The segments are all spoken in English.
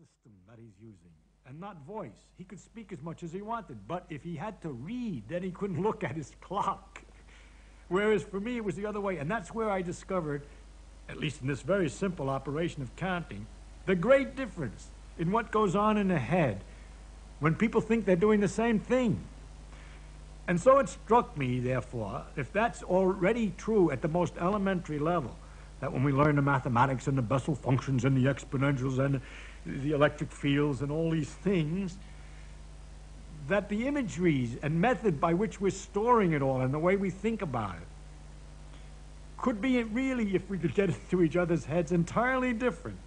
system that he's using, and not voice. He could speak as much as he wanted, but if he had to read, then he couldn't look at his clock. Whereas for me, it was the other way, and that's where I discovered, at least in this very simple operation of counting, the great difference in what goes on in the head when people think they're doing the same thing. And so it struck me, therefore, if that's already true at the most elementary level, that when we learn the mathematics and the Bessel functions and the exponentials and the electric fields and all these things, that the imageries and method by which we're storing it all and the way we think about it could be really, if we could get into each other's heads, entirely different.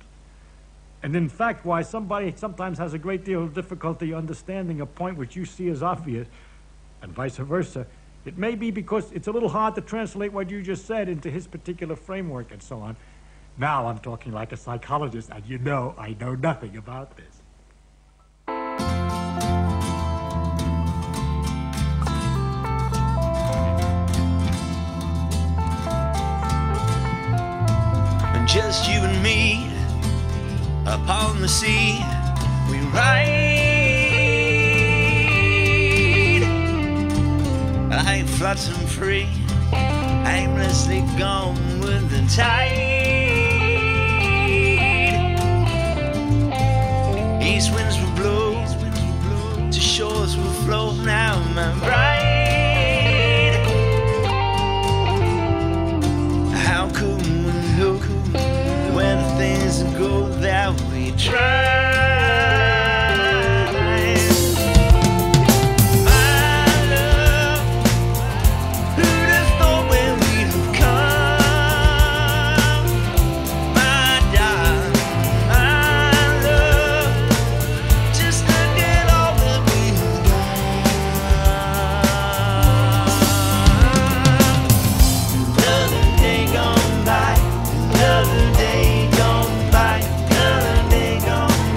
And in fact, why somebody sometimes has a great deal of difficulty understanding a point which you see as obvious, and vice versa, it may be because it's a little hard to translate what you just said into his particular framework and so on. Now I'm talking like a psychologist, and you know I know nothing about this. Just you and me upon the sea, we ride. I ain't flotsam free, aimlessly gone with the tide. East winds will blow, to shores will flow now, my bride. How could we look when things go that we try? My love, who'd have thought where we'd have come? My darling, my love, just look at all that we've done. Another day gone by, another day gone by, another day gone by.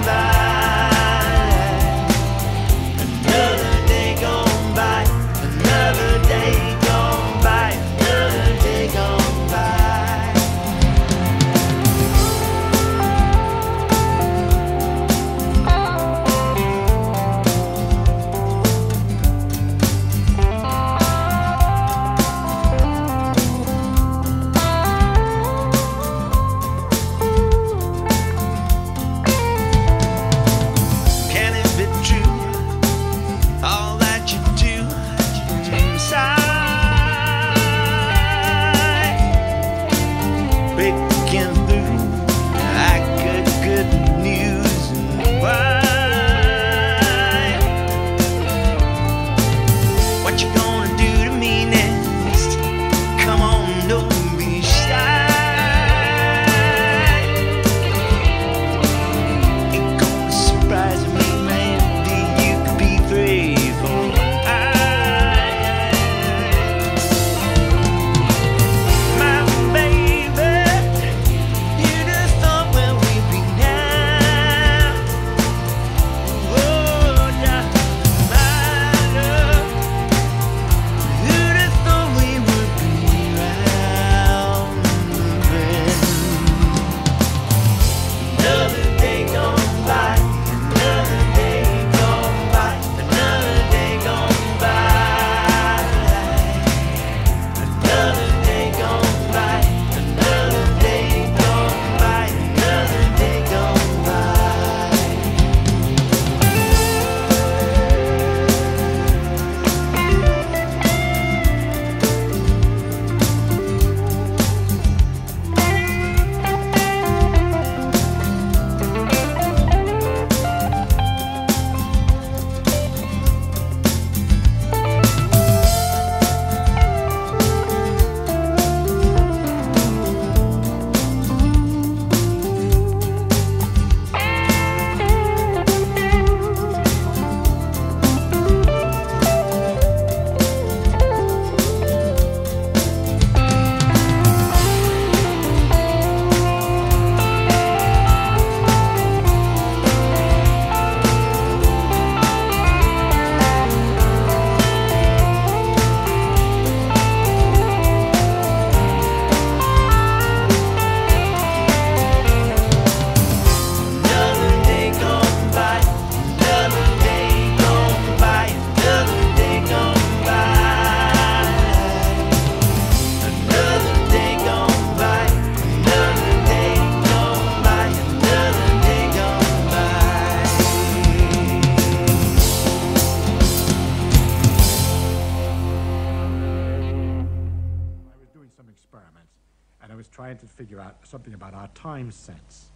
figure out something about our time sense.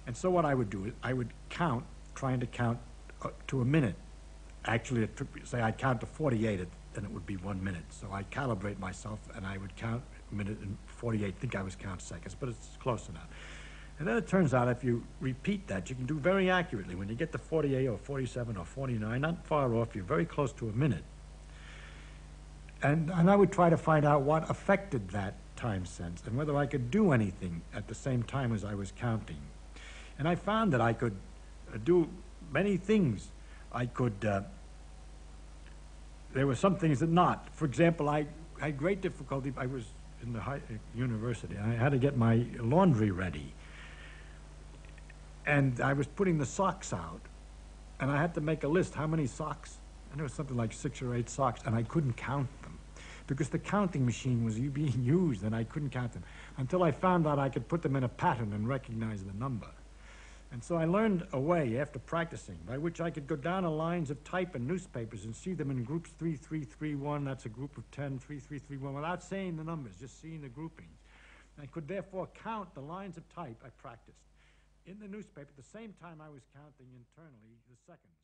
And so what I would do is I would count, trying to count to a minute. Actually, it took, say I'd count to 48, then it would be 1 minute. So I'd calibrate myself, and I would count a minute and 48, think I was counting seconds, but it's close enough. And then it turns out if you repeat that, you can do very accurately. When you get to 48 or 47 or 49, not far off, you're very close to a minute. And I would try to find out what affected that time sense and whether I could do anything at the same time as I was counting. And I found that I could do many things. I could, there were some things that not. For example, I had great difficulty. I was in the university. I had to get my laundry ready. And I was putting the socks out. And I had to make a list how many socks. And there was something like 6 or 8 socks, and I couldn't count them because the counting machine was being used, and I couldn't count them until I found out I could put them in a pattern and recognize the number. And so I learned a way, after practicing, by which I could go down the lines of type in newspapers and see them in groups 3331, that's a group of 10, 3331, without saying the numbers, just seeing the groupings. I could therefore count the lines of type I practiced in the newspaper at the same time I was counting internally the seconds.